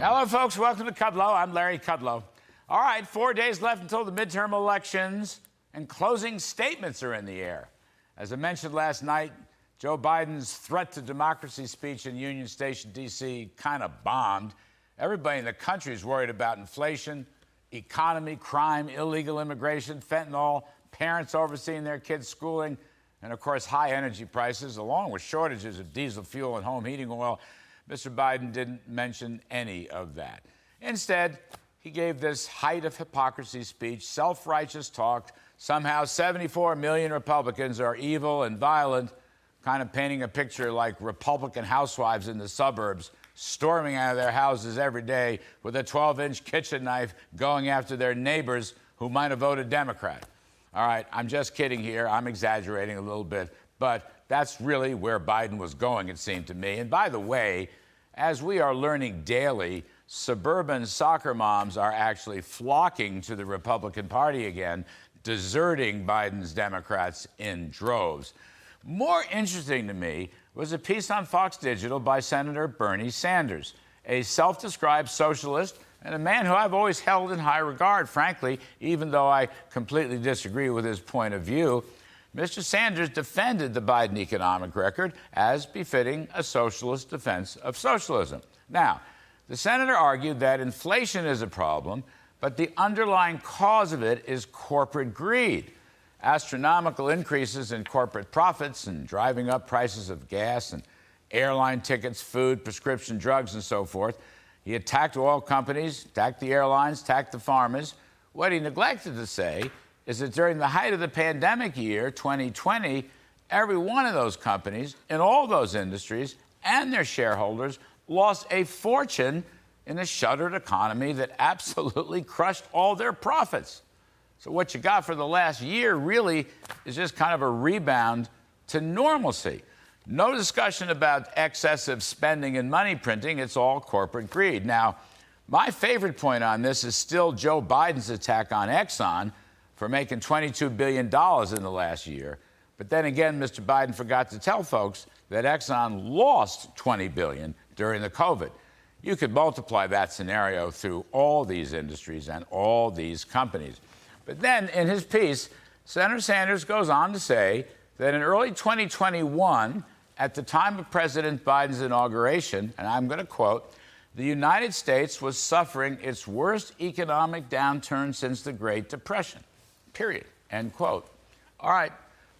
Hello, folks. Welcome to Kudlow. I'm Larry Kudlow. All right, 4 days left until the midterm elections, and closing statements are in the air. As I mentioned last night, Joe Biden's threat to democracy speech in Union Station, D.C. kind of bombed. Everybody in the country is worried about inflation, economy, crime, illegal immigration, fentanyl, parents overseeing their kids' schooling, and, of course, high energy prices, along with shortages of diesel fuel and home heating oil. Mr. Biden didn't mention any of that. Instead, he gave this height of hypocrisy speech, self-righteous talk. Somehow 74 million Republicans are evil and violent, kind of painting a picture like Republican housewives in the suburbs storming out of their houses every day with a 12-inch kitchen knife going after their neighbors who might have voted Democrat. All right, I'm just kidding here. I'm exaggerating a little bit, but that's really where Biden was going, it seemed to me. And by the way, as we are learning daily, suburban soccer moms are actually flocking to the Republican Party again, deserting Biden's Democrats in droves. More interesting to me was a piece on Fox Digital by Senator Bernie Sanders, a self-described socialist and a man who I've always held in high regard, frankly, even though I completely disagree with his point of view. Mr. Sanders defended the Biden economic record as befitting a socialist defense of socialism. Now, the senator argued that inflation is a problem, but the underlying cause of it is corporate greed. Astronomical increases in corporate profits and driving up prices of gas and airline tickets, food, prescription drugs, and so forth. He attacked oil companies, attacked the airlines, attacked the farmers. What he neglected to say is that during the height of the pandemic year, 2020, every one of those companies in all those industries and their shareholders lost a fortune in a shuttered economy that absolutely crushed all their profits. So what you got for the last year really is just kind of a rebound to normalcy. No discussion about excessive spending and money printing. It's all corporate greed. Now, my favorite point on this is still Joe Biden's attack on Exxon for making $22 billion in the last year. But then again, Mr. Biden forgot to tell folks that Exxon lost $20 billion during the COVID. You could multiply that scenario through all these industries and all these companies. But then in his piece, Senator Sanders goes on to say that in early 2021, at the time of President Biden's inauguration, and I'm going to quote, the United States was suffering its worst economic downturn since the Great Depression. Period. End quote. All right,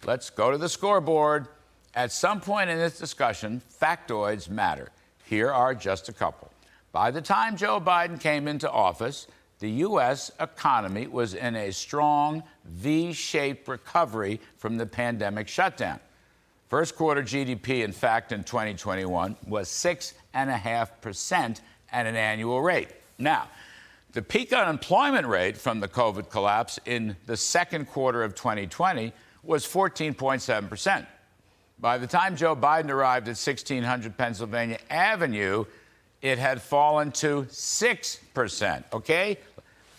let's go to the scoreboard. At some point in this discussion, factoids matter. Here are just a couple. By the time Joe Biden came into office, the U.S. economy was in a strong V-shaped recovery from the pandemic shutdown. First quarter GDP, in fact, in 2021 was 6.5% at an annual rate. Now, the peak unemployment rate from the COVID collapse in the second quarter of 2020 was 14.7%. By the time Joe Biden arrived at 1600 Pennsylvania Avenue, it had fallen to 6%, okay?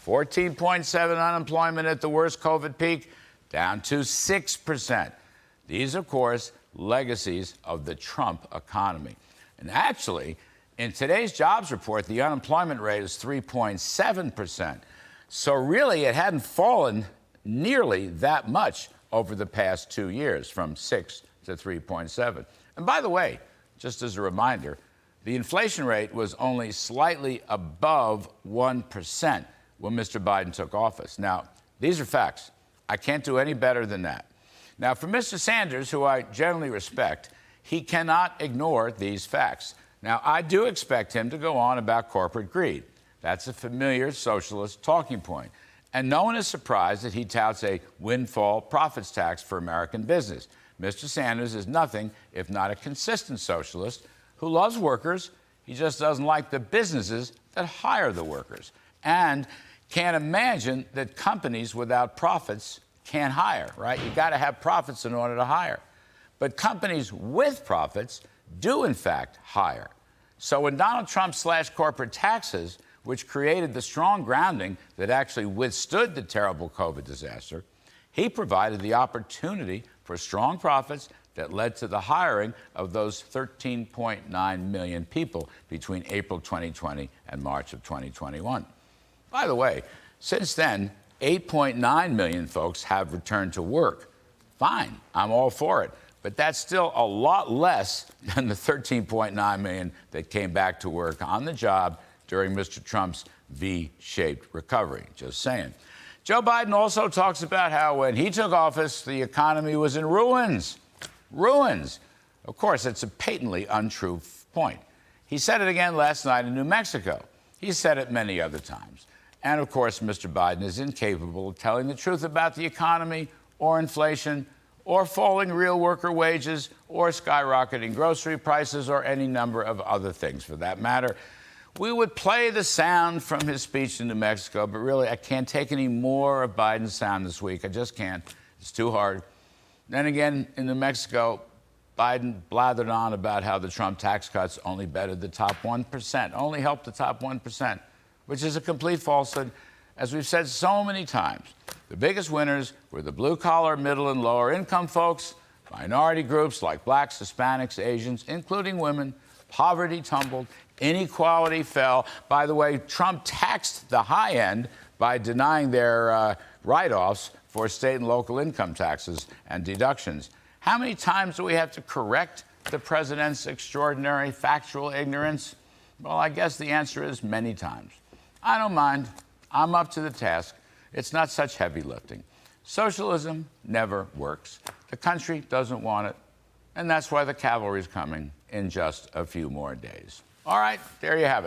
14.7 unemployment at the worst COVID peak, down to 6%. These, of course, legacies of the Trump economy. And actually, in today's jobs report, the unemployment rate is 3.7%. So really, it hadn't fallen nearly that much over the past 2 years, from 6 to 3.7. And by the way, just as a reminder, the inflation rate was only slightly above 1% when Mr. Biden took office. Now, these are facts. I can't do any better than that. Now, for Mr. Sanders, who I generally respect, he cannot ignore these facts. Now, I do expect him to go on about corporate greed. That's a familiar socialist talking point. And no one is surprised that he touts a windfall profits tax for American business. Mr. Sanders is nothing if not a consistent socialist who loves workers. He just doesn't like the businesses that hire the workers and can't imagine that companies without profits can't hire, right? You got to have profits in order to hire. But companies with profits do, in fact, hire. So when Donald Trump slashed corporate taxes, which created the strong grounding that actually withstood the terrible COVID disaster, he provided the opportunity for strong profits that led to the hiring of those 13.9 million people between April 2020 and March of 2021. By the way, since then, 8.9 million folks have returned to work. Fine, I'm all for it. But that's still a lot less than the 13.9 million that came back to work on the job during Mr. Trump's V-shaped recovery. Just saying. Joe Biden also talks about how when he took office, the economy was in ruins. Ruins. Of course, it's a patently untrue point. He said it again last night in New Mexico. He said it many other times. And of course, Mr. Biden is incapable of telling the truth about the economy or inflation or falling real worker wages or skyrocketing grocery prices or any number of other things for that matter. We would play the sound from his speech in New Mexico, but really I can't take any more of Biden's sound this week. I just can't. It's too hard. Then again, in New Mexico, Biden blathered on about how the Trump tax cuts only bettered the top 1%, only helped the top 1%, which is a complete falsehood. As we've said so many times, the biggest winners were the blue-collar, middle, and lower-income folks, minority groups like blacks, Hispanics, Asians, including women. Poverty tumbled, inequality fell. By the way, Trump taxed the high end by denying their write-offs for state and local income taxes and deductions. How many times do we have to correct the president's extraordinary factual ignorance? Well, I guess the answer is many times. I don't mind. I'm up to the task. It's not such heavy lifting. Socialism never works. The country doesn't want it. And that's why the cavalry's coming in just a few more days. All right, there you have it.